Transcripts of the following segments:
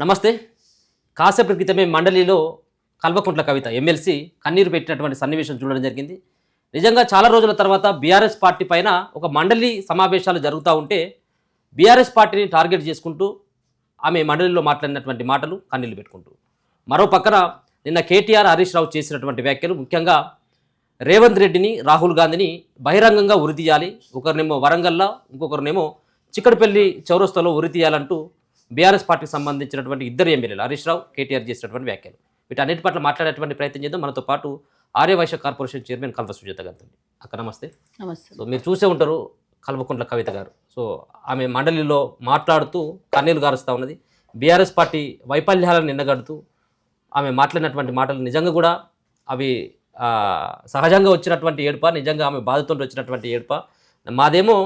నమస్తే. కాసేపటి క్రితమే మండలిలో కల్వకుంట్ల కవిత ఎమ్మెల్సీ కన్నీరు పెట్టినటువంటి సన్నివేశం చూడడం జరిగింది. నిజంగా చాలా రోజుల తర్వాత బీఆర్ఎస్ పార్టీ పైన ఒక మండలి సమావేశాలు జరుగుతూ ఉంటే బీఆర్ఎస్ పార్టీని టార్గెట్ చేసుకుంటూ ఆమె మండలిలో మాట్లాడినటువంటి మాటలు కన్నీళ్లు పెట్టుకుంటూ, మరో పక్కన నిన్న కేటీఆర్ హరీష్ రావు చేసినటువంటి వ్యాఖ్యలు, ముఖ్యంగా రేవంత్ రెడ్డిని రాహుల్ గాంధీని బహిరంగంగా ఉరితీయాలి, ఒకరినేమో వరంగల్లో ఇంకొకరినేమో చిక్కడపల్లి చౌరస్తాలో ఉరితీయాలంటూ బీఆర్ఎస్ పార్టీకి సంబంధించినటువంటి ఇద్దరు ఎమ్మెల్యేలు హరీష్ రావు కేటీఆర్ చేసినటువంటి వ్యాఖ్యలు, వీటన్నిటి పట్ల మాట్లాడేటువంటి ప్రయత్నం చేద్దాం. మనతో పాటు ఆర్యవైశ్య కార్పొరేషన్ చైర్మన్ కల్వ సుజాత గారు. అక్క నమస్తే. నమస్తే. సో మీరు చూసే ఉంటారు కల్వకుంట్ల కవిత గారు. సో ఆమె మండలిలో మాట్లాడుతూ కన్నీళ్లు గారుస్తూ ఉన్నది. బీఆర్ఎస్ పార్టీ వైఫల్యాలను నిన్నగడుతూ ఆమె మాట్లాడినటువంటి మాటలు నిజంగా కూడా అవి సహజంగా వచ్చినటువంటి ఏడుప, నిజంగా ఆమె బాధతో వచ్చినటువంటి ఏడుప. మాదేమో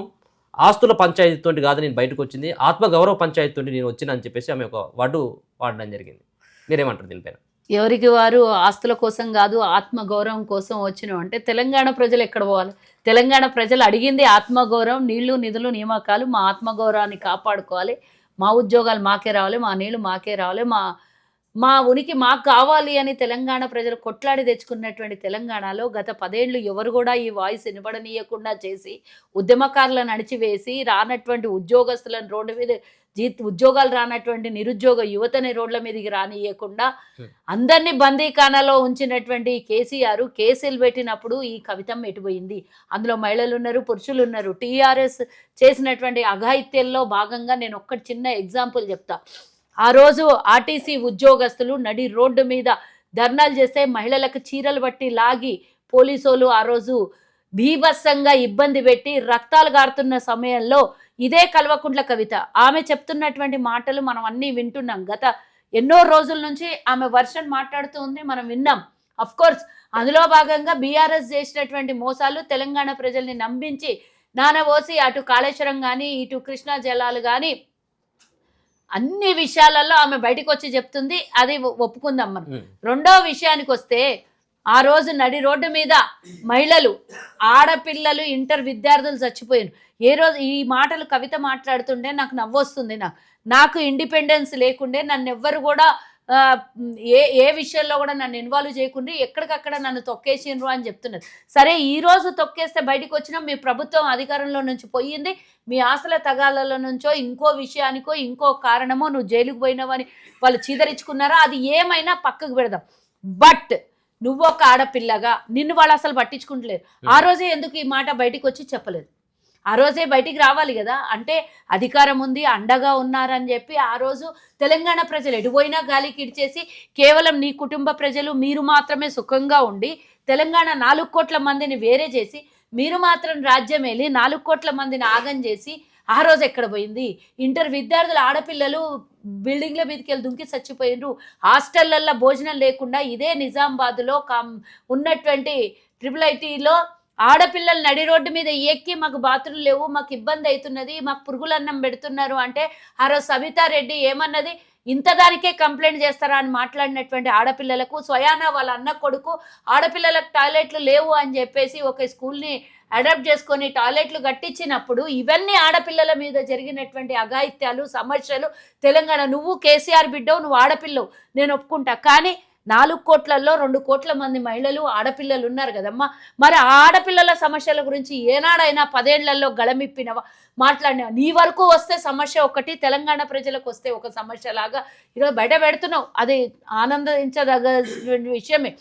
ఆస్తుల పంచాయతీతో కాదు నేను బయటకు వచ్చింది, ఆత్మగౌరవ పంచాయతీతో నేను వచ్చిన అని చెప్పేసి ఆమె ఒక వడ్డు వాడడం జరిగింది. మీరేమంటారు దీనిపైన? ఎవరికి వారు ఆస్తుల కోసం కాదు, ఆత్మగౌరవం కోసం వచ్చినాం అంటే తెలంగాణ ప్రజలు ఎక్కడ పోవాలి? తెలంగాణ ప్రజలు అడిగింది ఆత్మగౌరవం, నీళ్లు నిధులు నియామకాలు. మా ఆత్మగౌరవాన్ని కాపాడుకోవాలి, మా ఉద్యోగాలు మాకే రావాలి, మా నీళ్లు మాకే రావాలి, మా ఉనికి మాకు కావాలి అని తెలంగాణ ప్రజలు కొట్లాడి తెచ్చుకున్నటువంటి తెలంగాణలో గత 10 ఏళ్ళు ఎవరు కూడా ఈ వాయిస్ వినబడనీయకుండా చేసి ఉద్యమకారులను అణిచివేసి రానటువంటి ఉద్యోగస్తులను రోడ్డు మీద ఉద్యోగాలు రానటువంటి నిరుద్యోగ యువతని రోడ్ల మీదకి రానియకుండా అందరినీ బందీఖానాలో ఉంచినటువంటి కేసీఆర్ కేసులు పెట్టినప్పుడు ఈ కవితం ఎటుపోయింది? అందులో మహిళలు ఉన్నారు, పురుషులు ఉన్నారు. టీఆర్ఎస్ చేసినటువంటి అఘాయిత్యంలో భాగంగా నేను ఒక్కటి చిన్న ఎగ్జాంపుల్ చెప్తా. ఆ రోజు ఆర్టీసీ ఉద్యోగస్తులు నడి రోడ్డు మీద ధర్నాలు చేస్తే మహిళలకు చీరలు బట్టి లాగి పోలీసులు ఆ రోజు బీభత్సంగా ఇబ్బంది పెట్టి రక్తాలు గారుతున్న సమయంలో ఇదే కల్వకుంట్ల కవిత ఆమె చెప్తున్నటువంటి మాటలు మనం అన్నీ వింటున్నాం. గత ఎన్నో రోజుల నుంచి ఆమె వర్షన్ మాట్లాడుతూ ఉంది, మనం విన్నాం. అఫ్ కోర్స్ అందులో భాగంగా బీఆర్ఎస్ చేసినటువంటి మోసాలు తెలంగాణ ప్రజల్ని నమ్మించి నానబోసి అటు కాళేశ్వరం కానీ ఇటు కృష్ణా జలాలు కానీ అన్ని విషయాలలో ఆమె బయటకు వచ్చి చెప్తుంది. అది ఒప్పుకుందాం మనం. రెండో విషయానికి వస్తే ఆ రోజు నడి రోడ్డు మీద మహిళలు, ఆడపిల్లలు, ఇంటర్ విద్యార్థులు చచ్చిపోయారు. ఏ రోజు ఈ మాటలు కవిత మాట్లాడుతుంటే నాకు నవ్వొస్తుంది. నాకు ఇండిపెండెన్స్ లేకుండే నన్ను ఎవ్వరు కూడా ఏ విషయంలో కూడా నన్ను ఇన్వాల్వ్ చేయకుండా ఎక్కడికక్కడ నన్ను తొక్కేసిండ్రు అని చెప్తున్నారు. సరే, ఈ రోజు తొక్కేస్తే బయటకు వచ్చినా మీ ప్రభుత్వం అధికారంలో నుంచి పోయింది, మీ ఆశల తగాలలో నుంచో ఇంకో విషయానికో ఇంకో కారణమో నువ్వు జైలుకు పోయినావని వాళ్ళు చీదరించుకున్నారా, అది ఏమైనా పక్కకు పెడదాం. బట్ నువ్వు ఒక ఆడపిల్లగా నిన్ను వాళ్ళు అసలు పట్టించుకుంటలేరు. ఆ రోజే ఎందుకు ఈ మాట బయటికి వచ్చి చెప్పలేదు? ఆ రోజే బయటికి రావాలి కదా. అంటే అధికారం ఉంది, అండగా ఉన్నారని చెప్పి ఆ రోజు తెలంగాణ ప్రజలు ఎటుపోయినా గాలికి ఇడిచేసి కేవలం నీ కుటుంబ ప్రజలు మీరు మాత్రమే సుఖంగా ఉండి తెలంగాణ 4 కోట్ల మందిని వేరే చేసి మీరు మాత్రం రాజ్యం వెళ్ళి 4 కోట్ల మందిని ఆగం చేసి ఆ రోజు ఎక్కడ పోయింది? ఇంటర్ విద్యార్థులు ఆడపిల్లలు బిల్డింగ్ల మీదకి వెళ్ళి దుంకి చచ్చిపోయినరు. హాస్టళ్లల్లో భోజనం లేకుండా ఇదే నిజామాబాద్లో ఉన్నటువంటి IIITలో ఆడపిల్లలు నడి రోడ్డు మీద ఎక్కి మాకు బాత్రూమ్ లేవు, మాకు ఇబ్బంది అవుతున్నది, మాకు పురుగులన్నం పెడుతున్నారు అంటే ఆ రోజు సబితారెడ్డి ఏమన్నది? ఇంతదానికే కంప్లైంట్ చేస్తారా అని మాట్లాడినటువంటి ఆడపిల్లలకు స్వయాన వాళ్ళ అన్న కొడుకు ఆడపిల్లలకు టాయిలెట్లు లేవు అని చెప్పేసి ఒక స్కూల్ని అడాప్ట్ చేసుకొని టాయిలెట్లు కట్టించినప్పుడు ఇవన్నీ ఆడపిల్లల మీద జరిగినటువంటి అఘాయిత్యాలు, సమస్యలు తెలంగాణ. నువ్వు కేసీఆర్ బిడ్డవు, నువ్వు ఆడపిల్లవు, నేను ఒప్పుకుంటా. కానీ 4 కోట్లలో 2 కోట్ల మంది మహిళలు, ఆడపిల్లలు ఉన్నారు కదమ్మా. మరి ఆ ఆడపిల్లల సమస్యల గురించి ఏనాడైనా 10 ఏళ్లలో గళమిప్పినవా, మాట్లాడినవా? నీ వరకు వస్తే సమస్య ఒకటి, తెలంగాణ ప్రజలకు వస్తే ఒక సమస్య లాగా ఈరోజు బయట పెడుతున్నావు. అది ఆనందించదగ్గ విషయమే.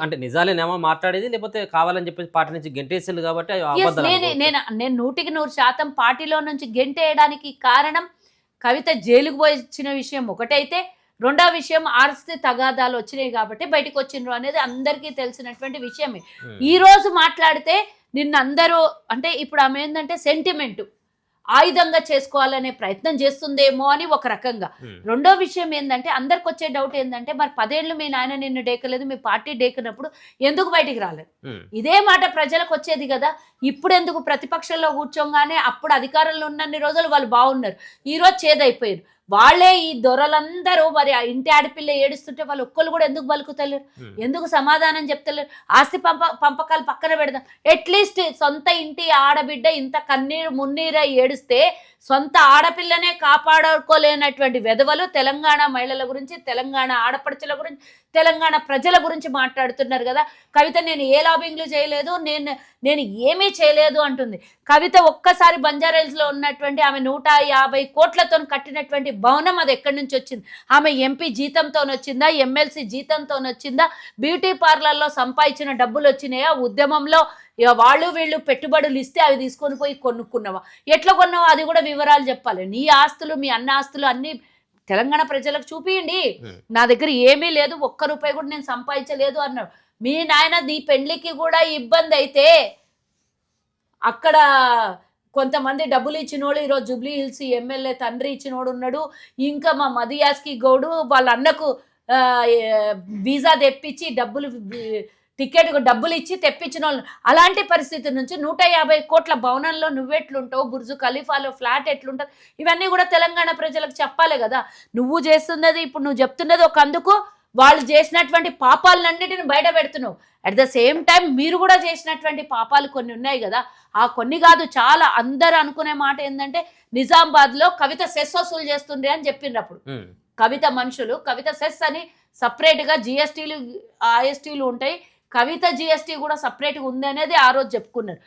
అంటే నిజాలేనేమో మాట్లాడేది, లేకపోతే కావాలని చెప్పేసి పార్టీ నుంచి గెంటేసారు కాబట్టి నేను 100% పార్టీలో నుంచి గెంటేయడానికి కారణం కవిత జైలుకు పోయి వచ్చిన విషయం ఒకటైతే, రెండో విషయం ఆస్తి తగాదాలు వచ్చినాయి కాబట్టి బయటకు వచ్చిండ్రు అనేది అందరికీ తెలిసినటువంటి విషయమే. ఈ రోజు మాట్లాడితే నిన్న అందరూ అంటే ఇప్పుడు ఆమె ఏంటంటే సెంటిమెంట్ ఆయుధంగా చేసుకోవాలనే ప్రయత్నం చేస్తుందేమో అని ఒక రకంగా. రెండో విషయం ఏంటంటే అందరికి వచ్చే డౌట్ ఏంటంటే, మరి 10 ఏళ్ళు మీ నాయన నిన్ను డేకలేదు, మీ పార్టీ డేకినప్పుడు ఎందుకు బయటికి రాలేదు? ఇదే మాట ప్రజలకు వచ్చేది కదా. ఇప్పుడు ఎందుకు ప్రతిపక్షంలో కూర్చోగానే అప్పుడు అధికారంలో ఉన్నన్ని రోజులు వాళ్ళు బాగున్నారు, ఈరోజు చేదైపోయారు. వాళ్ళే ఈ దొరలందరూ మరి ఆ ఇంటి ఆడపిల్ల ఏడుస్తుంటే వాళ్ళు ఒక్కళ్ళు కూడా ఎందుకు బలుకుతలేరు? ఎందుకు సమాధానం చెప్తలేరు? ఆస్తి పంపకాలు పక్కన పెడదాం, అట్లీస్ట్ సొంత ఇంటి ఆడబిడ్డ ఇంత కన్నీరు మున్నీర ఏడిస్తే సొంత ఆడపిల్లనే కాపాడుకోలేనటువంటి వెధవలు తెలంగాణ మహిళల గురించి, తెలంగాణ ఆడపడుచుల గురించి, తెలంగాణ ప్రజల గురించి మాట్లాడుతున్నారు కదా. కవిత నేను ఏ లాబింగ్లు చేయలేదు, నేను ఏమీ చేయలేదు అంటుంది. కవిత ఒక్కసారి బంజారాహిల్స్లో ఉన్నటువంటి ఆమె 150 కోట్లతో కట్టినటువంటి భవనం అది ఎక్కడి నుంచి వచ్చింది? ఆమె ఎంపీ జీతంతో వచ్చిందా, ఎమ్మెల్సీ జీతంతో వచ్చిందా, బ్యూటీ పార్లర్లో సంపాదించిన డబ్బులు వచ్చినాయా, ఉద్యమంలో వాళ్ళు వీళ్ళు పెట్టుబడులు ఇస్తే అవి తీసుకొని పోయి కొనుక్కున్నావా, ఎట్లా కొన్నావా, అది కూడా వివరాలు చెప్పాలి. నీ ఆస్తులు, మీ అన్న ఆస్తులు అన్నీ తెలంగాణ ప్రజలకు చూపియండి. నా దగ్గర ఏమీ లేదు, ఒక్క రూపాయి కూడా నేను సంపాదించలేదు అన్నాడు. మీ నాయన నీ పెళ్లికి కూడా ఇబ్బంది అయితే అక్కడ కొంతమంది డబ్బులు ఇచ్చినోడు ఈరోజు జూబ్లీ హిల్స్ ఎమ్మెల్యే తండ్రి ఇచ్చినోడు ఉన్నాడు. ఇంకా మా మదియాస్కి గౌడు వాళ్ళ అన్నకు వీసా తెప్పించి టికెట్ డబ్బులు ఇచ్చి తెప్పించిన వాళ్ళు. అలాంటి పరిస్థితి నుంచి 150 కోట్ల భవనంలో నువ్వెట్లుంటావు, బుర్జు ఖలీఫాలో ఫ్లాట్ ఎట్లుంటుంది, ఇవన్నీ కూడా తెలంగాణ ప్రజలకు చెప్పాలి కదా. నువ్వు చేస్తున్నది, ఇప్పుడు నువ్వు చెప్తున్నది ఒక అందుకు వాళ్ళు చేసినటువంటి పాపాలన్నిటిని బయట పెడుతున్నావు. అట్ ద సేమ్ టైం మీరు కూడా చేసినటువంటి పాపాలు కొన్ని ఉన్నాయి కదా. ఆ కొన్ని కాదు, చాలా అందరు అనుకునే మాట ఏంటంటే నిజామాబాద్లో కవిత సెస్ వసూలు చేస్తుండే అని చెప్పినప్పుడు కవిత మనుషులు కవిత సెస్ అని సపరేట్గా జిఎస్టీలు ఐఎస్టీలు ఉంటాయి, కవిత జిఎస్టీ కూడా సపరేట్గా ఉంది అనేది ఆ రోజు చెప్పుకున్నారు.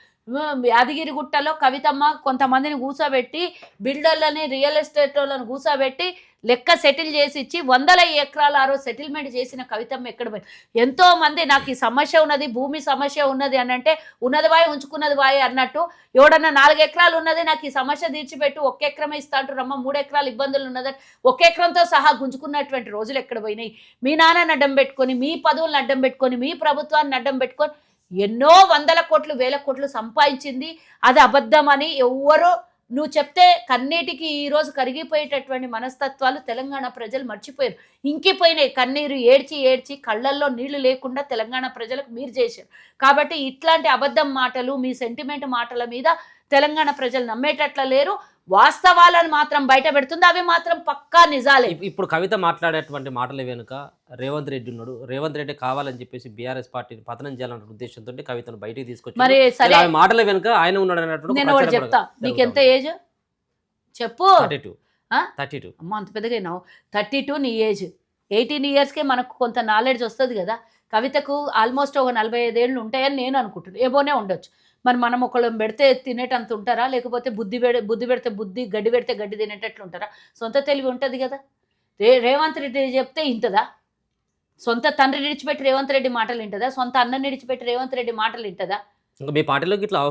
యాదగిరిగుట్టలో కవితమ్మ కొంతమందిని కూర్చోబెట్టి, బిల్డర్లని, రియల్ ఎస్టేట్ వాళ్ళని కూర్చోబెట్టి లెక్క సెటిల్ చేసి ఇచ్చి 100 ఎకరాలు ఆ రోజు సెటిల్మెంట్ చేసిన కవితమ్మ ఎక్కడ పోయి? ఎంతో మంది నాకు ఈ సమస్య ఉన్నది, భూమి సమస్య ఉన్నది అని అంటే ఉన్నది బాయ్ ఉంచుకున్నది బాయ్ అన్నట్టు, ఎవడన్నా 4 ఎకరాలు ఉన్నది నాకు ఈ సమస్య తీర్చిపెట్టు, 1 ఎకరమే ఇస్తా అంటారు రమ్మ, 3 ఎకరాలు ఇబ్బందులు ఉన్నదని 1 ఎకరంతో సహా గుంజుకున్నటువంటి రోజులు ఎక్కడ పోయినాయి? మీ నాన్నని అడ్డం పెట్టుకొని, మీ పదవులను అడ్డం పెట్టుకొని, మీ ప్రభుత్వాన్ని అడ్డం పెట్టుకొని ఎన్నో 100 కోట్లు 1000 కోట్లు సంపాదించింది. అది అబద్ధమని ఎవ్వరో నువ్వు చెప్తే కన్నీటికి ఈరోజు కరిగిపోయేటటువంటి మనస్తత్వాలు తెలంగాణ ప్రజలు మర్చిపోయారు, ఇంకిపోయినాయి. కన్నీరు ఏడ్చి ఏడ్చి కళ్ళల్లో నీళ్లు లేకుండా తెలంగాణ ప్రజలకు మీరు చేశారు. కాబట్టి ఇట్లాంటి అబద్ధం మాటలు, మీ సెంటిమెంట్ మాటల మీద తెలంగాణ ప్రజలు నమ్మేటట్ల లేరు. వాస్తవాలను మాత్రం బయట పెడుతుంది, అవి మాత్రం పక్కా నిజాలే. ఇప్పుడు కవిత మాట్లాడేటువంటి మాటల వెనుక రేవంత్ రెడ్డి ఉన్నాడు. రేవంత్ రెడ్డి కావాలని చెప్పేసి బీఆర్ఎస్ పార్టీని పతనం చేయాలన్న ఉద్దేశంతో కవితను బయటికి తీసుకొచ్చి, మరి సరే మాటల వెనుక ఆయన ఉన్నాడు అన్నట్టు నేను ఒకటి చెప్తా. నీకు ఎంత ఏజ్ చెప్పు? 32. అమ్మ అంత పెద్దగా అయినావు. 32 నీ ఏజ్. 18 ఇయర్స్కే మనకు కొంత నాలెడ్జ్ వస్తుంది కదా. కవితకు ఆల్మోస్ట్ ఒక 45 ఏళ్ళు ఉంటాయని నేను అనుకుంటున్నాను, ఏమోనే ఉండొచ్చు. మరి మనం ఒకళ్ళం పెడితే తినేటంత ఉంటారా, లేకపోతే బుద్ధి పెడితే బుద్ధి, గడ్డి పెడితే గడ్డి తినేటట్లు ఉంటారా? సొంత తెలివి ఉంటుంది కదా. రేవంత్ రెడ్డి చెప్తే ఇంటదా? సొంత తండ్రి నిడిచిపెట్టి రేవంత్ రెడ్డి మాటలు వింటదా? సొంత అన్న నిడిచిపెట్టి రేవంత్ రెడ్డి మాటలు వింటదా? మీ పార్టీలోకి ఇట్లా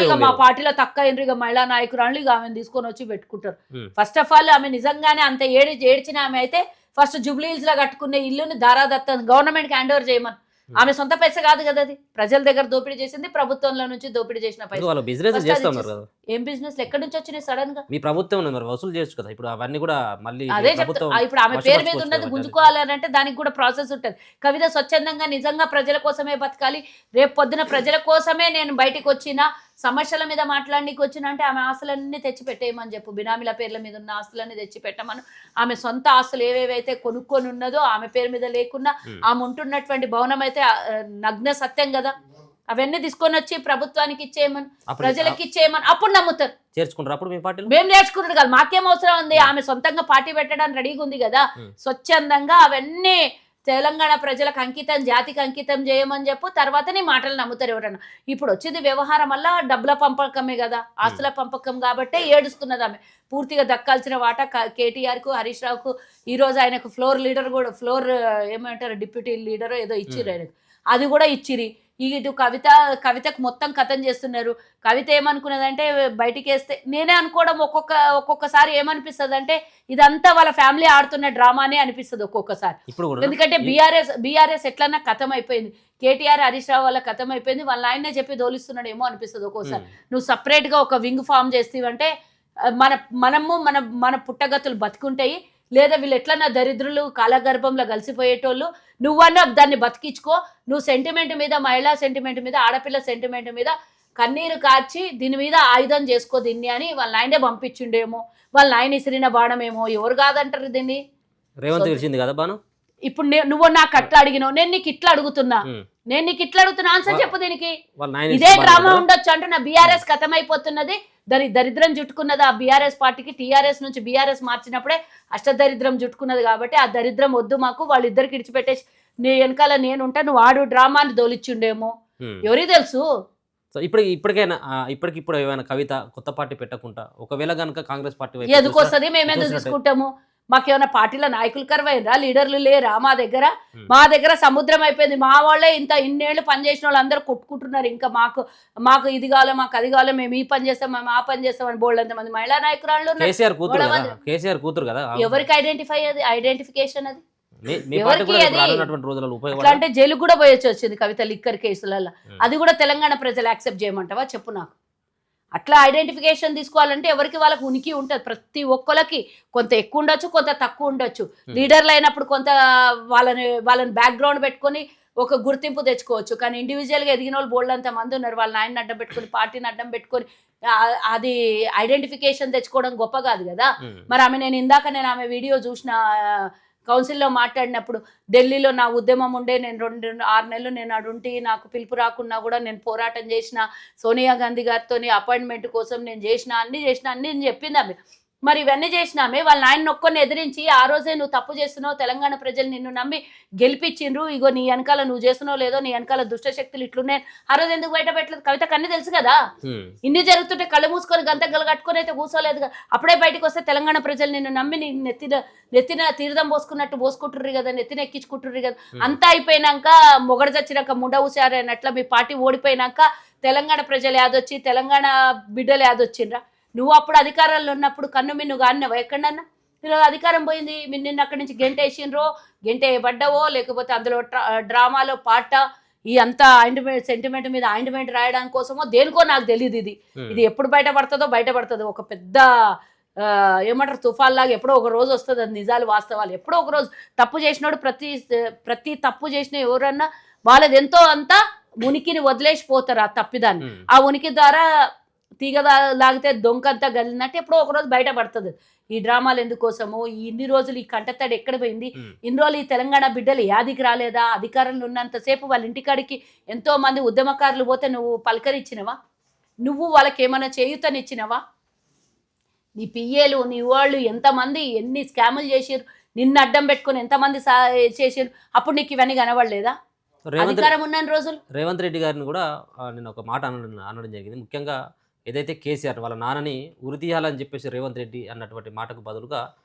ఇక మా పార్టీలో తక్కువ ఇక మహిళా నాయకురాళ్ళు ఇక ఆమెను తీసుకొని వచ్చి పెట్టుకుంటారు. ఫస్ట్ ఆఫ్ ఆల్ ఆమె నిజంగానే అంత ఏడ్చిన ఆమె అయితే ఫస్ట్ జూబ్లీ హిల్స్ లో కట్టుకునే ఇల్లుని దారాదత్తం గవర్నమెంట్కి హ్యాండ్ ఓవర్ చేయమని. ఆమె సొంత పైస కాదు కదా, అది ప్రజల దగ్గర దోపిడీ చేసింది, ప్రభుత్వంలో నుంచి దోపిడీ చేసిన పైసలు. ఏం బిజినెస్ ఎక్కడి నుంచి వచ్చినాయి సడన్ గా? మీ ప్రభుత్వం వసూలు చేయొచ్చు కదా. ఇప్పుడు అవన్నీ కూడా మళ్ళీ అదే చెప్తా. ఇప్పుడు ఆమె పేరు మీద ఉన్నది గుంజుకోవాలని అంటే దానికి కూడా ప్రాసెస్ ఉంటుంది. కవిత స్వచ్ఛందంగా నిజంగా ప్రజల కోసమే బతకాలి, రేపు పొద్దున ప్రజల కోసమే నేను బయటికి వచ్చిన, సమస్యల మీద మాట్లాడడానికి వచ్చిన అంటే ఆమె ఆస్తులన్నీ తెచ్చి పెట్టేయమని చెప్పు. బినామీల పేర్ల మీద ఉన్న ఆస్తులన్నీ తెచ్చి పెట్టమను. ఆమె సొంత ఆస్తులు ఏవేవైతే కొనుక్కొని ఉన్నదో ఆమె పేరు మీద లేకున్నా, ఆమె ఉంటున్నటువంటి భవనం అయితే నగ్న సత్యం కదా, అవన్నీ తీసుకొని వచ్చి ప్రభుత్వానికి ఇచ్చేయమని, ప్రజలకి ఇచ్చేయమని, అప్పుడు నమ్ముతారు. చేర్చుకుంటారు అప్పుడు మీ పార్టీలో. మేము నేర్చుకున్నాడు కదా, మాకేం అవసరం ఉంది? ఆమె సొంతంగా పార్టీ పెట్టడానికి రెడీగా ఉంది కదా. స్వచ్ఛందంగా అవన్నీ తెలంగాణ ప్రజలకు అంకితం, జాతికి అంకితం చేయమని చెప్పు. తర్వాత నీ మాటలు నమ్ముతారు ఎవరన్నా. ఇప్పుడు వచ్చింది వ్యవహారం వల్ల డబ్బుల పంపకమే కదా, ఆస్తుల పంపకం కాబట్టే ఏడుస్తున్నది ఆమె. పూర్తిగా దక్కాల్సిన వాటా కేటీఆర్కు, హరీష్ రావుకు, ఈరోజు ఆయనకు ఫ్లోర్ ఏమంటారు డిప్యూటీ లీడర్ ఏదో ఇచ్చిర్రు ఆయనకు, అది కూడా ఇచ్చిరి. ఇటు కవితకు మొత్తం కథం చేస్తున్నారు. కవిత ఏమనుకున్నదంటే బయటికి వేస్తే, నేనే అనుకోవడం ఒక్కొక్కసారి ఏమనిపిస్తుంది అంటే ఇదంతా వాళ్ళ ఫ్యామిలీ ఆడుతున్న డ్రామానే అనిపిస్తుంది ఒక్కొక్కసారి. ఎందుకంటే బీఆర్ఎస్ ఎట్లన్నా కథం అయిపోయింది, కేటీఆర్ హరీష్ రావు వాళ్ళ కథం అయిపోయింది, వాళ్ళ ఆయనే చెప్పి దోలిస్తున్నాడు ఏమో అనిపిస్తుంది ఒక్కోసారి. నువ్వు సపరేట్గా ఒక వింగ్ ఫామ్ చేస్తేవంటే మన పుట్టగతులు బతుకుంటాయి, లేదా వీళ్ళు ఎట్లన్నా దరిద్రులు కాలగర్భంలో కలిసిపోయేటోళ్ళు. నువ్వన్నా దాన్ని బతికించుకో. నువ్వు సెంటిమెంట్ మీద, మహిళా సెంటిమెంట్ మీద, ఆడపిల్ల సెంటిమెంట్ మీద కన్నీరు కార్చి దీని మీద ఆయుధం చేసుకో దీన్ని అని వాళ్ళ ఆయనే పంపించిండేమో, వాళ్ళ ఆయన ఇసిరిన బాణమేమో, ఎవరు కాదంటారు దీన్ని? రేవంత్ గెలిచింది కదా బాను. ఇప్పుడు నువ్వు నాకు అట్లా అడిగినావు, నేను నీకు ఇట్లా అడుగుతున్నా. నేను నీకు ఇట్లా అడుగుతున్నా, ఆన్సర్ చెప్పు దీనికి. వాళ్ళ నాయన ఇదే ఇష్టం డ్రామా అనుకుంటారా? ఉండొచ్చు అంటున్నా. బీఆర్ఎస్ ఖతమైపోతున్నది, దరిద్రం చుట్టుకున్నది. ఆ బీఆర్ఎస్ పార్టీకి టీఆర్ఎస్ నుంచి బీఆర్ఎస్ మార్చినప్పుడే అష్టదరిద్రం చుట్టుకున్నది. కాబట్టి ఆ దరిద్రం వద్దు మాకు, వాళ్ళిద్దరికి ఇడిచిపెట్టేసి నీ వెనకాల నేను ఉంటా, నువ్వు ఆడు డ్రామాని దోలిచ్చిండేమో, ఎవరికి తెలుసు. సో ఇప్పటికైనా ఇప్పటికిప్పుడు ఏమైనా కవిత కొత్త పార్టీ పెట్టకుండా ఒకవేళ కనుక కాంగ్రెస్ పార్టీ వైపు ఎందుకు వస్తుంది, మేము ఎందుకు చూసినట్టే. తీసుకుంటాము? మాకేమైనా పార్టీలో నాయకులు కరువైనరా, లీడర్లు లేరా? మా దగ్గర సముద్రం అయిపోయింది. మా వాళ్ళే ఇన్నేళ్ళు పనిచేసిన వాళ్ళు అందరూ కొట్టుకుంటున్నారు. ఇంకా మాకు ఇది కావాలి, మాకు అది కావాలి, మేము ఈ పని చేస్తాం, మేము ఆ పని చేస్తాం అని బోల్డ్ ఎంతమంది మహిళా నాయకురాళ్ళు ఉన్నారు. కేసీఆర్ కూతురు కదా, ఎవరికి ఐడెంటిఫికేషన్ అది? మీ పార్టీ కూడా రానున్నటువంటి రోజులలో అట్లా అంటే జైలు కూడా పోయొచ్చు వచ్చింది కవిత లిక్కర్ కేసులలో. అది కూడా తెలంగాణ ప్రజలు యాక్సెప్ట్ చేయమంటావా చెప్పు నాకు? అట్లా ఐడెంటిఫికేషన్ తీసుకోవాలంటే ఎవరికి వాళ్ళకి ఉనికి ఉంటుంది. ప్రతి ఒక్కరికి కొంత ఎక్కువ ఉండొచ్చు, కొంత తక్కువ ఉండొచ్చు. లీడర్లు అయినప్పుడు కొంత వాళ్ళని బ్యాక్గ్రౌండ్ పెట్టుకొని ఒక గుర్తింపు తెచ్చుకోవచ్చు. కానీ ఇండివిజువల్గా ఎదిగిన వాళ్ళు బోల్డ్ అంత మంది ఉన్నారు. వాళ్ళ నాయన్ని అడ్డం పెట్టుకొని, పార్టీని అడ్డం పెట్టుకొని అది ఐడెంటిఫికేషన్ తెచ్చుకోవడం గొప్ప కాదు కదా. మరి నేను ఆమె వీడియో చూసిన, కౌన్సిల్లో మాట్లాడినప్పుడు ఢిల్లీలో నా ఉద్యమం ఉండే, నేను 6 నెలలు నేను అడుంటి, నాకు పిలుపు రాకున్నా కూడా నేను పోరాటం చేసిన, సోనియా గాంధీ గారితో అపాయింట్మెంట్ కోసం నేను అన్ని నేను చెప్పింది ఆమె. మరి ఇవన్నీ చేసినామే వాళ్ళ నాయన ఒక్కరిని ఎదిరించి, ఆ రోజే నువ్వు తప్పు చేస్తున్నావు, తెలంగాణ ప్రజలు నిన్ను నమ్మి గెలిపించిండ్రు, ఇగో నీ వెనకాల నువ్వు చేస్తున్నావు లేదో, నీ వెనకాల దుష్టశక్తులు ఇట్లున్నాయి, ఆ రోజు ఎందుకు బయట పెట్టలేదు? కవితకు అన్నీ తెలుసు కదా. ఇన్ని జరుగుతుంటే కళ్ళు మూసుకొని గంతగలు కట్టుకొని అయితే కూర్చోలేదు కదా. అప్పుడే బయటకు వస్తే తెలంగాణ ప్రజలు నిన్ను నమ్మి నీ నెత్తిన తీర్థం పోసుకున్నట్టు పోసుకుంటుర్రు కదా, నెత్తిన ఎక్కించుకుంటుర్రు కదా. అంతా అయిపోయినాక, మొగడు చచ్చినాక ముండ ఊసారు అన్నట్ల మీ పార్టీ ఓడిపోయినాక తెలంగాణ ప్రజలు యాదొచ్చి, తెలంగాణ బిడ్డలు యాదొచ్చిండ్రా? నువ్వు అప్పుడు అధికారంలో ఉన్నప్పుడు కన్ను మిన్ను గాన్నవా ఎక్కడన్నా? ఈరోజు అధికారం పోయింది, నిన్ను అక్కడి నుంచి గెంటేసిండ్రో, గెంటేయబడ్డవో, లేకపోతే అందులో డ్రామాలో పాట ఈ అంతా సెంటిమెంట్ మీద ఆయింట్మెంట్ రాయడం కోసమో దేనికో నాకు తెలియదు. ఇది ఎప్పుడు బయటపడుతుందో ఒక పెద్ద ఏమంటారు తుఫాన్ లాగా ఎప్పుడో ఒక రోజు వస్తుంది. అది నిజాలు వాస్తవాలు ఎప్పుడో ఒక రోజు. తప్పు చేసినోడు ప్రతి తప్పు చేసిన ఎవరన్నా వాళ్ళది ఎంతో అంతా ఉనికిని వదిలేసిపోతారు. ఆ తప్పిదాన్ని ఆ ఉనికి ద్వారా తీగ లాగితే దొంకంతా గలినట్టు ఎప్పుడో ఒకరోజు బయటపడుతుంది. ఈ డ్రామాలు ఎందుకోసము? ఇన్ని రోజులు ఈ కంటతడి ఎక్కడ పోయింది? ఇన్ని రోజులు ఈ తెలంగాణ బిడ్డలు యాదికి రాలేదా? అధికారంలో ఉన్నంతసేపు వాళ్ళ ఇంటికాడికి ఎంతో మంది ఉద్యమకారులు పోతే నువ్వు పలకరించినవా? నువ్వు వాళ్ళకి ఏమైనా చేయుతనిచ్చినవా? నీ పిఏలు, నీ వాళ్ళు ఎంతమంది ఎన్ని స్కాములు చేసారు, నిన్ను అడ్డం పెట్టుకొని ఎంతమంది చేసారు? అప్పుడు నీకు ఇవన్నీ కనబడలేదా? అధికారం ఉన్న రోజులు రేవంత్ రెడ్డి గారిని కూడా నేను ఒక మాట అనడం జరిగింది. ముఖ్యంగా ఏదైతే కేసీఆర్ వాళ్ళ నాన్నని ఉరి తీయాలని చెప్పేసి రేవంత్ రెడ్డి అన్నటువంటి మాటకు బదులుగా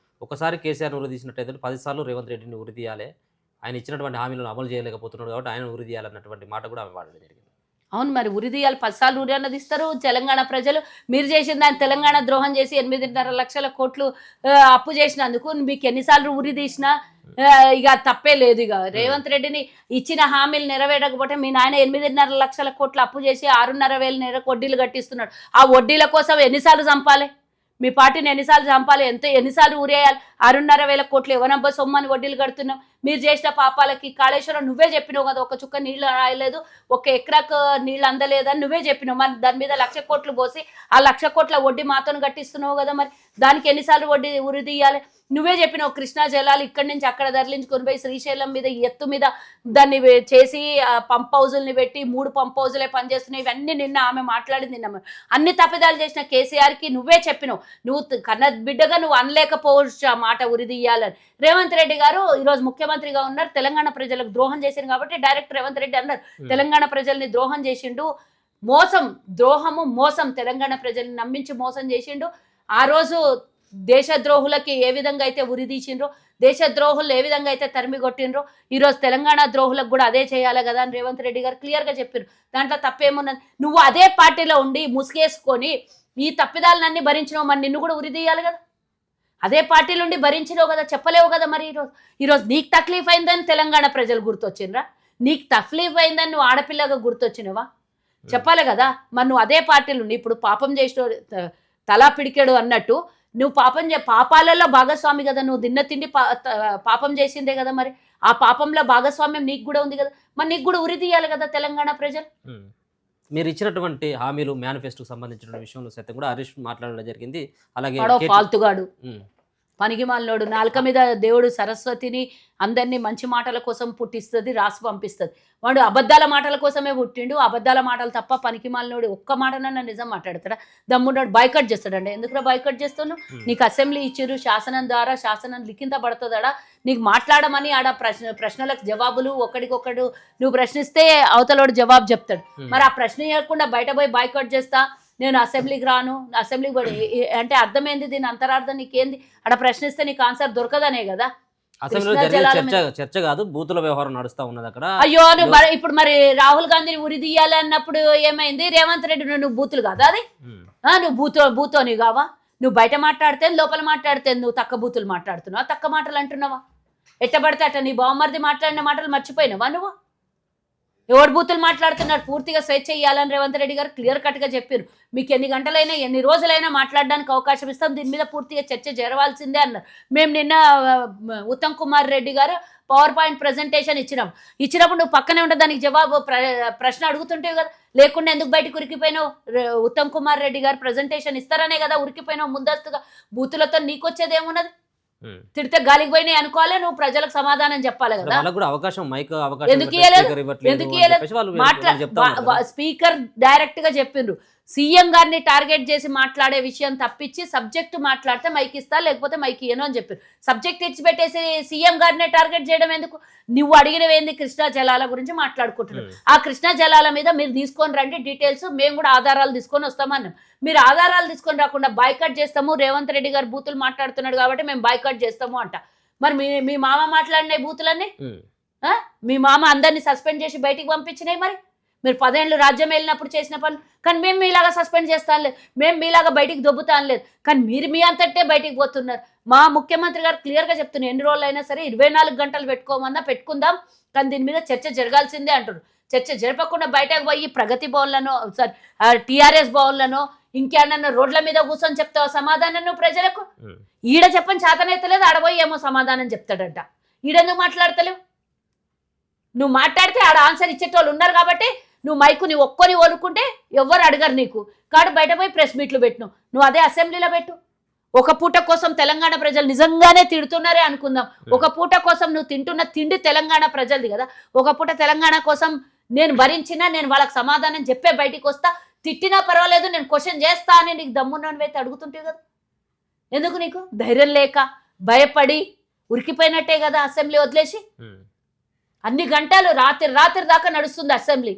ఒకసారి కేసీఆర్ని ఉరి తీసినట్టయితే 10 సార్లు రేవంత్ రెడ్డిని ఉరి తీయాలి, ఆయన ఇచ్చినటువంటి హామీలను అమలు చేయలేకపోతున్నాడు కాబట్టి ఆయన ఉరి తీయాలన్నటువంటి మాట కూడా ఆమె వాడడం జరిగింది. అవును, మరి ఉరి తీయాలి. 10 సార్లు ఉరి అన్నది ఇస్తారు తెలంగాణ ప్రజలు. మీరు చేసిన దాన్ని తెలంగాణ ద్రోహం చేసి 8.5 లక్షల కోట్లు అప్పు చేసినందుకు మీకు ఎన్నిసార్లు ఉరి తీసినా ఇక తప్పే లేదు. ఇక రేవంత్ రెడ్డిని ఇచ్చిన హామీలు నెరవేరకపోతే మీ నాయన 8.5 లక్షల కోట్లు అప్పు చేసి 6,500 వడ్డీలు కట్టిస్తున్నాడు. ఆ వడ్డీల కోసం ఎన్నిసార్లు చంపాలి? మీ పార్టీని ఎన్నిసార్లు చంపాలి? ఎన్నిసార్లు ఊరేయాలి? 6,500 కోట్లు ఎవరబ్బా సొమ్మని వడ్డీలు కడుతున్నావు? మీరు చేసిన పాపాలకి కాళేశ్వరం నువ్వే చెప్పినావు కదా, ఒక చుక్క నీళ్ళు రాయలేదు, ఒక ఎకరాకు నీళ్ళు అందలేదని నువ్వే చెప్పినావు. మరి దాని మీద 1,00,000 కోట్లు పోసి ఆ 1,00,000 కోట్ల వడ్డీ మాతో కట్టిస్తున్నావు కదా. మరి దానికి ఎన్నిసార్లు వడ్డీ ఉరి తీయాలి? నువ్వే చెప్పినావు కృష్ణా జలాలు ఇక్కడి నుంచి అక్కడ తరలించుకొని పోయి శ్రీశైలం మీద ఎత్తు మీద దాన్ని చేసి పంప్ హౌజుల్ని పెట్టి 3 పంప్ హౌజులే పనిచేస్తున్నాయి. ఇవన్నీ నిన్న ఆమె మాట్లాడింది. నిన్న అన్ని తప్పిదాలు చేసిన కేసీఆర్కి నువ్వే చెప్పినావు. నువ్వు కన్న బిడ్డగా నువ్వు అనలేకపోవచ్చు ఆ మాట ఉరి తీయాలని. రేవంత్ రెడ్డి గారు ఈరోజు ముఖ్యమంత్రిగా ఉన్నారు. తెలంగాణ ప్రజలకు ద్రోహం చేసిండు కాబట్టి డైరెక్ట్ రేవంత్ రెడ్డి అన్నారు తెలంగాణ ప్రజల్ని ద్రోహం చేసిండు. మోసం తెలంగాణ ప్రజల్ని నమ్మించి మోసం చేసిండు. ఆ రోజు దేశద్రోహులకి ఏ విధంగా అయితే ఉరి తీసిండ్రో, దేశద్రోహులు ఏ విధంగా అయితే తరిమి కొట్టిండ్రో, ఈరోజు తెలంగాణ ద్రోహులకు కూడా అదే చేయాలి కదా అని రేవంత్ రెడ్డి గారు క్లియర్గా చెప్పారు. దాంట్లో తప్పేమున్నది? నువ్వు అదే పార్టీలో ఉండి ముసుగేసుకొని ఈ తప్పిదాలన్నీ భరించినావు, మరి నిన్ను కూడా ఉరి తీయాలి కదా. అదే పార్టీలో ఉండి భరించినావు కదా, చెప్పలేవు కదా. మరి ఈరోజు నీకు తక్లీఫ్ అయిందని తెలంగాణ ప్రజలు గుర్తొచ్చిండ్రా? నీకు తక్లీఫ్ అయిందని నువ్వు ఆడపిల్లగా గుర్తొచ్చినవా? చెప్పాలి కదా. మరి నువ్వు అదే పార్టీలో ఉండి ఇప్పుడు పాపం చేసిన తలా పిడికెడు అన్నట్టు నువ్వు పాపాలలో భాగస్వామి కదా. నువ్వు తిండి పాపం చేసిందే కదా. మరి ఆ పాపంలో భాగస్వామ్యం నీకు కూడా ఉంది కదా. మరి నీకు కూడా ఉరి తీయాలి కదా తెలంగాణ ప్రజలు. మీరు ఇచ్చినటువంటి హామీలు మేనిఫెస్టోకి సంబంధించిన విషయంలో సైతం కూడా హరీష్ మాట్లాడడం జరిగింది. అలాగే ఫాల్తుగాడు పనికిమాలినోడు. నాలుక మీద దేవుడు సరస్వతిని అందరినీ మంచి మాటల కోసం పుట్టిస్తుంది, రాసి పంపిస్తుంది. వాడు అబద్ధాల మాటల కోసమే పుట్టిండు. అబద్ధాల మాటలు తప్ప పనికిమాలినోడు ఒక్క మాటనన్నా నిజం మాట్లాడతాడా? దమ్మున్నాడు బాయ్కట్ చేస్తాడండి. ఎందుకురా బాయ్కట్ చేస్తున్నావు? నీకు అసెంబ్లీ ఇచ్చిర్రు, శాసనం ద్వారా శాసనం లిఖించబడుతుందా? నీకు మాట్లాడమని ఆడ ప్రశ్నలకు జవాబులు ఒకడికొకడు నువ్వు ప్రశ్నిస్తే అవతలోడు జవాబు చెప్తాడు. మరి ఆ ప్రశ్న ఇవ్వకుండా బయట పోయి బాయ్కట్ చేస్తా, నేను అసెంబ్లీకి రాను, అసెంబ్లీకి అంటే అర్థమైంది, దీని అంతరార్థం నీకేంది? అక్కడ ప్రశ్నిస్తే నీకు ఆన్సర్ దొరకదనే కదా. చర్చ కాదు, బూతుల వ్యవహారం నడుస్తా ఉన్నది అక్కడ. అయ్యో నువ్వు ఇప్పుడు మరి రాహుల్ గాంధీని ఉరి తీయాలి అన్నప్పుడు ఏమైంది? రేవంత్ రెడ్డి నువ్వు బూతులు కాదా అది? నువ్వు బూతోని కావా? నువ్వు బయట మాట్లాడితే లోపల మాట్లాడితే నువ్వు తక్క బూతులు మాట్లాడుతున్నావా? తక్క మాటలు అంటున్నావా? ఎట్టబడితే అట్ట నీ బావమరిది మాట్లాడిన మాటలు మర్చిపోయినావా నువ్వు? ఎవడు బూతులు మాట్లాడుతున్నారు? పూర్తిగా స్వేచ్ఛ ఇవ్వాలని రేవంత్ రెడ్డి గారు క్లియర్ కట్గా చెప్పారు. మీకు ఎన్ని గంటలైనా ఎన్ని రోజులైనా మాట్లాడడానికి అవకాశం ఇస్తాం, దీని మీద పూర్తిగా చర్చ జరగాల్సిందే అన్నారు. మేము నిన్న ఉత్తమ్ కుమార్ రెడ్డి గారు పవర్ పాయింట్ ప్రజెంటేషన్ ఇచ్చినప్పుడు నువ్వు పక్కనే ఉంటే దానికి జవాబు ప్రశ్న అడుగుతుంటేవి కదా, లేకుండా ఎందుకు బయటకు ఉరికిపోయినావు? ఉత్తమ్ కుమార్ రెడ్డి గారు ప్రజెంటేషన్ ఇస్తారనే కదా ఉరికిపోయినావు ముందస్తుగా. బూతులతో నీకొచ్చేది ఏమున్నది? తిడితే గాలికి పోయినాయి అనుకోవాలి, నువ్వు ప్రజలకు సమాధానం చెప్పాలి కదా. ఎందుకు స్పీకర్ డైరెక్ట్ గా చెప్పిండ్రు, సీఎం గారిని టార్గెట్ చేసి మాట్లాడే విషయం తప్పించి సబ్జెక్ట్ మాట్లాడితే మైక్ ఇస్తా, లేకపోతే మైక్ ఇయ్యను అని చెప్పారు. సబ్జెక్ట్ ఇచ్చి పెట్టేసి సీఎం గారినే టార్గెట్ చేయడం ఎందుకు? నువ్వు అడిగినవేంది? కృష్ణా జలాల గురించి మాట్లాడుకుంటున్నారు. ఆ కృష్ణా జలాల మీద మీరు తీసుకొని రండి డీటెయిల్స్, మేము కూడా ఆధారాలు తీసుకొని వస్తామన్నాం. మీరు ఆధారాలు తీసుకొని రాకుండా బాయ్కట్ చేస్తాము, రేవంత్ రెడ్డి గారు బూతులు మాట్లాడుతున్నాడు కాబట్టి మేము బాయ్కట్ చేస్తాము అంట. మరి మీ మామ మాట్లాడినాయి బూతులన్నీ? మీ మామ అందరినీ సస్పెండ్ చేసి బయటికి పంపించినాయి. మరి మీరు 10 ఏళ్ళు రాజ్యం వెళ్ళినప్పుడు చేసిన పనులు, కానీ మేము మీలాగా సస్పెండ్ చేస్తాను లేదు, మేము మీలాగా బయటికి దొబ్బుతాను లేదు, కానీ మీరు మీ అంతటే బయటికి పోతున్నారు. మా ముఖ్యమంత్రి గారు క్లియర్గా చెప్తున్నారు, ఎన్ని రోజులు అయినా సరే 24 గంటలు పెట్టుకోమన్నా పెట్టుకుందాం, కానీ దీని మీద చర్చ జరగాల్సిందే అంటారు. చర్చ జరపకుండా బయటకు పోయి ప్రగతి భవన్లను టీఆర్ఎస్ భవన్లను ఇంకేమన్నా రోడ్ల మీద కూర్చొని చెప్తావు సమాధానం నువ్వు ప్రజలకు? ఈడ చెప్పని చేతనైతలేదు, ఆడపోయి ఏమో సమాధానం చెప్తాడంట. ఈడెందుకు మాట్లాడతలేవు? నువ్వు మాట్లాడితే ఆడ ఆన్సర్ ఇచ్చేటోళ్ళు ఉన్నారు కాబట్టి నువ్వు మైకు నీ ఒక్కొని ఓలుకుంటే ఎవ్వరు అడగరు నీకు. కాబట్టి బయట పోయి ప్రెస్ మీట్లు పెట్టు, నువ్వు అదే అసెంబ్లీలో పెట్టు. ఒక పూట కోసం తెలంగాణ ప్రజలు నిజంగానే తిడుతున్నారే అనుకుందాం. ఒక పూట కోసం నువ్వు తింటున్న తిండి తెలంగాణ ప్రజలది కదా. ఒక పూట తెలంగాణ కోసం నేను భరించినా నేను వాళ్ళకి సమాధానం చెప్పే బయటికి వస్తా, తిట్టినా పర్వాలేదు నేను క్వశ్చన్ చేస్తా అని నీకు దమ్మున్నవైతే అడుగుతుంటే కదా. ఎందుకు నీకు ధైర్యం లేక భయపడి ఉరికిపోయినట్టే కదా అసెంబ్లీ వదిలేసి? అన్ని గంటలు రాత్రి దాకా నడుస్తుంది అసెంబ్లీ.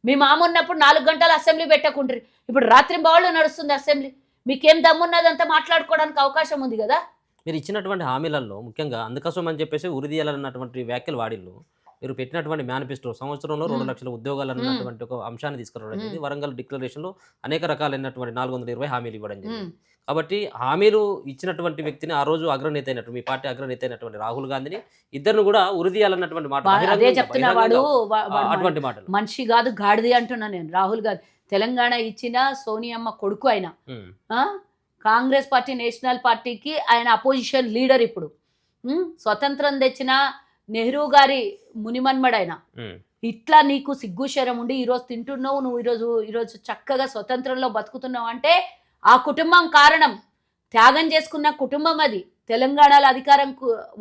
మీ మామ ఉన్నప్పుడు 4 గంటలు అసెంబ్లీ పెట్టకుండ్రి, ఇప్పుడు రాత్రి బావులు నడుస్తుంది అసెంబ్లీ. మీకేం దమ్మున్నదంతా మాట్లాడుకోవడానికి అవకాశం ఉంది కదా. మీరు ఇచ్చినటువంటి హామీలలో ముఖ్యంగా అందుకోసం అని చెప్పేసి ఉరి తీయాలన్నటువంటి వ్యాఖ్యలు వాడిల్లు. మీరు పెట్టినటువంటి మేనిఫెస్టో సంవత్సరంలో 2 లక్షల ఉద్యోగాలు అన్నటువంటి ఒక అంశాన్ని తీసుకురావడం జరిగింది. వరంగల్ డిక్లరేషన్లో అనేక రకాలైనటువంటి 420 హామీలు ఇవ్వడం జరిగింది. కాబట్టి హామీలు ఇచ్చినటువంటి వ్యక్తిని ఆ రోజు అగ్రనేత అయినటువంటి మీ పార్టీ అగ్రనేత అయినటువంటి రాహుల్ గాంధీని ఇద్దరిని కూడా ఉరి తీయాలన్నటువంటి మాట, అదే చెప్తున్నా. అటువంటి మాటలు మనిషి కాదు గాడిది అంటున్నా నేను. రాహుల్ గాంధీ తెలంగాణ ఇచ్చిన సోనియమ్మ కొడుకు ఆయన. కాంగ్రెస్ పార్టీ నేషనల్ పార్టీకి ఆయన అపోజిషన్ లీడర్. ఇప్పుడు స్వతంత్రం తెచ్చిన నెహ్రూ గారి మునిమన్మడు ఆయన. ఇట్లా నీకు సిగ్గుశరం ఉండి ఈరోజు తింటున్నావు, నువ్వు ఈరోజు చక్కగా స్వతంత్రంలో బతుకుతున్నావు అంటే ఆ కుటుంబం కారణం. త్యాగం చేసుకున్న కుటుంబం అది. తెలంగాణలో అధికారం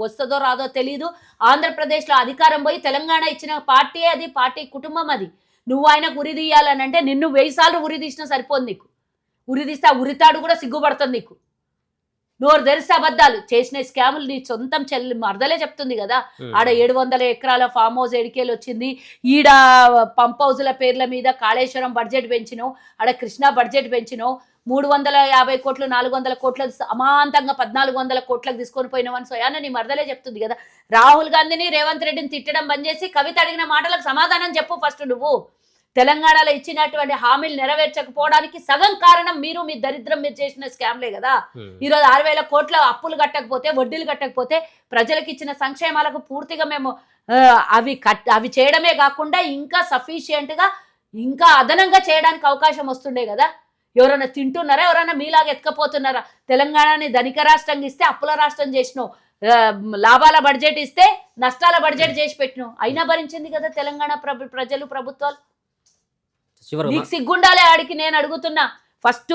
వస్తుందో రాదో తెలియదు, ఆంధ్రప్రదేశ్లో అధికారం పోయి తెలంగాణ ఇచ్చిన పార్టీ అది, పార్టీ కుటుంబం అది. నువ్వు ఆయనకు ఉరి తీయాలని అంటే నిన్ను 1000 సార్లు ఉరి తీసినా సరిపోదు నీకు. ఉరి తీస్తే ఆ ఉరితాడు కూడా సిగ్గుపడుతుంది నీకు. నోరు తెరిస్తే అబద్ధాలు చేసిన స్కాములు నీ సొంతం మరదలే చెప్తుంది కదా. ఆడ 700 ఎకరాల ఫామ్ హౌస్ ఎడికేలు వచ్చింది, ఈడ పంప్ హౌజుల పేర్ల మీద కాళేశ్వరం బడ్జెట్ పెంచినావు, ఆడ కృష్ణా బడ్జెట్ పెంచినావు, 350 కోట్లు 400 కోట్ల సమాంతంగా 1400 కోట్లకు తీసుకొని పోయినావని సోయాన నీ మరదలే చెప్తుంది కదా. రాహుల్ గాంధీని రేవంత్ రెడ్డిని తిట్టడం బంద్ చేసి కవిత అడిగిన మాటలకు సమాధానం చెప్పు ఫస్ట్. నువ్వు తెలంగాణలో ఇచ్చినటువంటి హామీలు నెరవేర్చకపోవడానికి సగం కారణం మీరు, మీ దరిద్రం, మీరు చేసిన స్కామ్లే కదా. ఈరోజు 6000 కోట్ల అప్పులు కట్టకపోతే, వడ్డీలు కట్టకపోతే ప్రజలకు ఇచ్చిన సంక్షేమాలకు పూర్తిగా మేము అవి చేయడమే కాకుండా ఇంకా సఫిషియెంట్గా ఇంకా అదనంగా చేయడానికి అవకాశం వస్తుండే కదా. ఎవరైనా తింటున్నారా? ఎవరైనా మీలాగా ఎత్తుకపోతున్నారా? తెలంగాణని ధనిక రాష్ట్రంగా ఇస్తే అప్పుల రాష్ట్రం చేసినావు, లాభాల బడ్జెట్ ఇస్తే నష్టాల బడ్జెట్ చేసి పెట్టినావు. అయినా భరించింది కదా తెలంగాణ ప్రజలు, ప్రభుత్వాలు. నీకు సిగ్గుండాలి ఆడికి. నేను అడుగుతున్నా, ఫస్ట్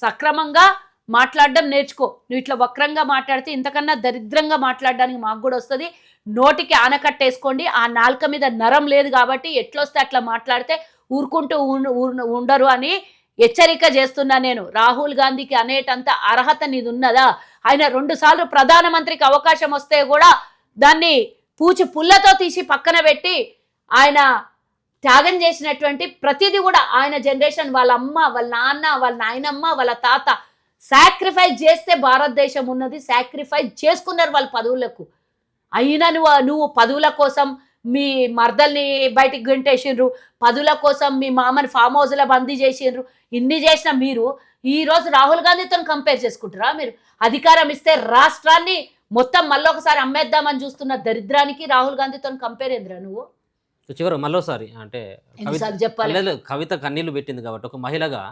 సక్రమంగా మాట్లాడడం నేర్చుకో. నువ్వు ఇట్లా వక్రంగా మాట్లాడితే ఇంతకన్నా దరిద్రంగా మాట్లాడడానికి మాకు కూడా వస్తుంది. నోటికి ఆనకట్టేసుకోండి. ఆ నాలుక మీద నరం లేదు కాబట్టి ఎట్లొస్తే అట్లా మాట్లాడితే ఊరుకుంటూ ఉండరు అని హెచ్చరిక చేస్తున్నా నేను. రాహుల్ గాంధీకి అనేటంత అర్హత నీది ఉన్నదా? ఆయన 2 సార్లు ప్రధానమంత్రికి అవకాశం వస్తే కూడా దాన్ని పూచి పుల్లతో తీసి పక్కన పెట్టి ఆయన త్యాగం చేసినటువంటి ప్రతిదీ కూడా ఆయన జనరేషన్, వాళ్ళ అమ్మ, వాళ్ళ నాన్న, వాళ్ళ నాయనమ్మ, వాళ్ళ తాత సాక్రిఫైస్ చేస్తే భారతదేశం ఉన్నది. సాక్రిఫైస్ చేసుకున్నారు వాళ్ళ పదవులకు. అయినా నువ్వు పదవుల కోసం మీ మర్దల్ని బయటికి గంటేసిండ్రు, పదవుల కోసం మీ మామని ఫామ్ హౌస్లో బందీ చేసిండ్రు. ఇన్ని చేసిన మీరు ఈరోజు రాహుల్ గాంధీతో కంపేర్ చేసుకుంటారా? మీరు అధికారం ఇస్తే రాష్ట్రాన్ని మొత్తం మళ్ళొకసారి అమ్మేద్దామని చూస్తున్న దరిద్రానికి రాహుల్ గాంధీతో కంపేర్ ఏంద్రా నువ్వు? చివరి మళ్ళోసారి అంటే చెప్పాలి, కవిత కన్నీళ్లు పెట్టింది కాబట్టి ఒక మహిళగా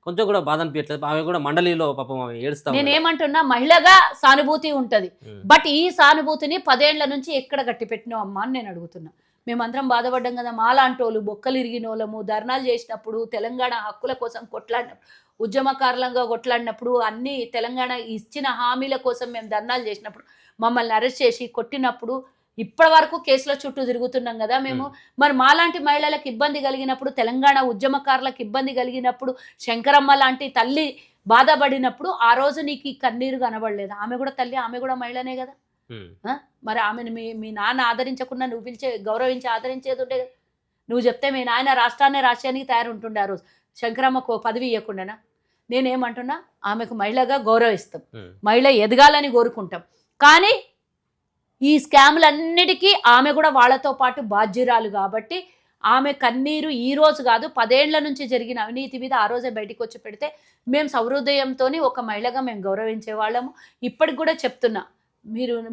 కొంచెం కూడా బాధ అనిపించలేదు. ఆమె కూడా మండలిలో పాపం ఆమె ఏడుస్తా. నేనేమంటున్నా, మహిళగా సానుభూతి ఉంటది, బట్ ఈ సానుభూతిని 10 ఏళ్ల నుంచి ఎక్కడ గట్టి పెట్టినావు అమ్మా అని నేను అడుగుతున్నా. మేమందరం బాధపడ్డాం కదా, మాలాంటోళ్ళు బొక్కలు ఇరిగినోళ్ళము, ధర్నాలు చేసినప్పుడు, తెలంగాణ హక్కుల కోసం కొట్లాడినప్పుడు, ఉద్యమకారులంగా కొట్లాడినప్పుడు, అన్ని తెలంగాణ ఇచ్చిన హామీల కోసం మేము ధర్నాలు చేసినప్పుడు, మమ్మల్ని అరెస్ట్ చేసి కొట్టినప్పుడు ఇప్పటి వరకు కేసుల చుట్టూ తిరుగుతున్నాం కదా మేము. మరి మాలాంటి మహిళలకు ఇబ్బంది కలిగినప్పుడు, తెలంగాణ ఉద్యమకారులకు ఇబ్బంది కలిగినప్పుడు, శంకరమ్మ లాంటి తల్లి బాధపడినప్పుడు ఆ రోజు నీకు ఈ కన్నీరు కనబడలేదు? ఆమె కూడా తల్లి, ఆమె కూడా మహిళనే కదా. మరి ఆమెను మీ నాన్న ఆదరించకుండా నువ్వు పిలిచే గౌరవించి ఆదరించేది ఉండే కదా. నువ్వు చెప్తే మీ నాయన రాష్ట్రాన్ని రాష్ట్రానికి తయారుంటుండే ఆ రోజు. శంకరమ్మకు పదవి ఇవ్వకుండానా? నేనేమంటున్నా, ఆమెకు మహిళగా గౌరవిస్తాం, మహిళ ఎదగాలని కోరుకుంటాం. కానీ ఈ స్కాములన్నిటికీ ఆమె కూడా వాళ్ళతో పాటు బాధ్యురాలు కాబట్టి ఆమె కన్నీరు ఈ రోజు కాదు, 10 ఏళ్ల నుంచి జరిగిన అవినీతి మీద ఆ రోజే బయటికి వచ్చి పెడితే మేము సహృదయంతో ఒక మహిళగా మేము గౌరవించే వాళ్ళము. ఇప్పటికి కూడా చెప్తున్నా,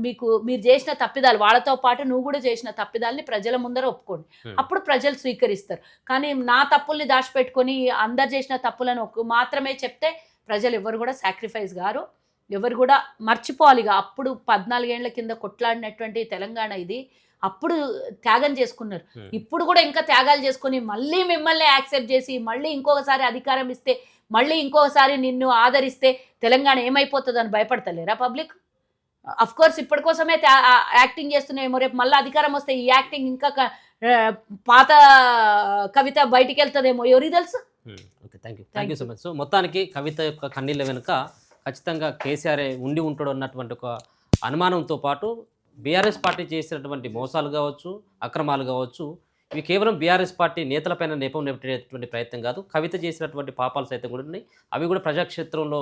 మీరు చేసిన తప్పిదాలు, వాళ్ళతో పాటు నువ్వు కూడా చేసిన తప్పిదాలని ప్రజల ముందర ఒప్పుకోండి, అప్పుడు ప్రజలు స్వీకరిస్తారు. కానీ నా తప్పుల్ని దాచిపెట్టుకొని అందరు చేసిన తప్పులను మాత్రమే చెప్తే ప్రజలు ఎవరు కూడా సాక్రిఫైస్ గారు, ఎవరు కూడా మర్చిపోవాలిగా. అప్పుడు 14 ఏళ్ల కింద కొట్లాడినటువంటి తెలంగాణ ఇది, అప్పుడు త్యాగం చేసుకున్నారు. ఇప్పుడు కూడా ఇంకా త్యాగాలు చేసుకొని మళ్ళీ మిమ్మల్ని యాక్సెప్ట్ చేసి మళ్ళీ ఇంకొకసారి అధికారం ఇస్తే, మళ్ళీ ఇంకొకసారి నిన్ను ఆదరిస్తే తెలంగాణ ఏమైపోతుందని భయపడతలేరా పబ్లిక్? అఫ్ కోర్స్ ఇప్పటి కోసమే యాక్టింగ్ చేస్తున్నాయేమో, రేపు మళ్ళీ అధికారం వస్తే ఈ యాక్టింగ్ ఇంకా పాత కవిత బయటికి వెళ్తుందేమో, ఎవరికి తెలుసు. Okay, thank you so much. So మొత్తానికి కవిత యొక్క కన్నీళ్ళ వెనుక ఖచ్చితంగా కేసీఆర్ ఉండి ఉంటాడు అన్నటువంటి ఒక అనుమానంతో పాటు బీఆర్ఎస్ పార్టీ చేసినటువంటి మోసాలు కావచ్చు, అక్రమాలు కావచ్చు, ఇవి కేవలం బీఆర్ఎస్ పార్టీ నేతలపైన నెపం నెట్టేటువంటి ప్రయత్నం కాదు, కవిత చేసినటువంటి పాపాలు సైతం కూడా ఉన్నాయి. అవి కూడా ప్రజాక్షేత్రంలో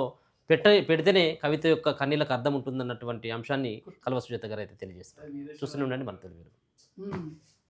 పెడితేనే కవిత యొక్క కన్నీళ్ళకు అర్థం ఉంటుందన్నటువంటి అంశాన్ని కల్వ సుజాత గారు అయితే తెలియజేస్తారు. చూస్తూనే ఉండండి మన తెలుగు.